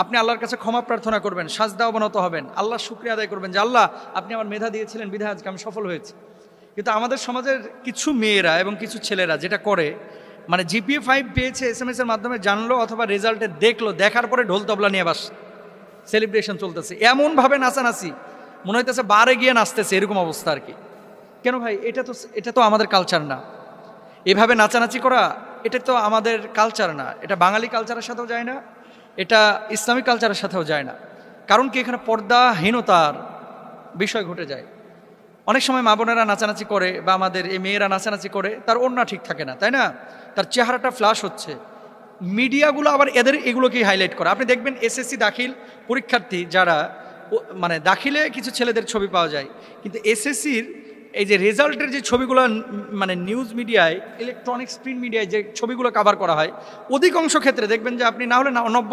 আপনি আল্লাহর কাছে ক্ষমা প্রার্থনা করবেন, সাজদা অবনত হবেন, আল্লাহর শুকরিয়া আদায় করবেন যে আল্লাহ আপনি আমার মেধা দিয়েছিলেন বিধায় আজকে আমি সফল হয়েছি। কিন্তু আমাদের সমাজের কিছু মেয়েরা এবং কিছু ছেলেরা যেটা করে, মানে জিপিএ 5 পেয়েছে SMS এর মাধ্যমে জানলো অথবা রেজাল্টে দেখলো, দেখার পরে ঢোল তবলা নিয়ে বাস সেলিব্রেশন চলতেছে, এমনভাবে নাচানাচি মনে হইতেছে বারে গিয়ে নাচতেছে, এরকম অবস্থা আর কি। কেন ভাই? এটা তো আমাদের কালচার না। এভাবে নাচানাচি করা এটা তো আমাদের কালচার না, এটা বাঙালি কালচারের সাথেও যায় না, এটা ইসলামিক কালচারের সাথেও যায় না। কারণ কি, এখানে পর্দাহীনতার বিষয় ঘটে যায়। অনেক সময় মা বোনেরা নাচানাচি করে বা আমাদের এই মেয়েরা নাচানাচি করে, তার ওড়না ঠিক থাকে না, তাই না? তার চেহারাটা ফ্লাশ হচ্ছে, মিডিয়াগুলো আবার এদের এগুলোকেই হাইলাইট করে। আপনি দেখবেন এসএসসি দাখিল পরীক্ষার্থী যারা মানে দাখিলে কিছু ছেলেদের ছবি পাওয়া যায়, কিন্তু এসএসসির এই যে রেজাল্টের যে ছবিগুলো মানে নিউজ মিডিয়ায়, ইলেকট্রনিক্স প্রিন্ট মিডিয়ায় যে ছবিগুলো কভার করা হয়, অধিকাংশ ক্ষেত্রে দেখবেন যে আপনি না হলে 90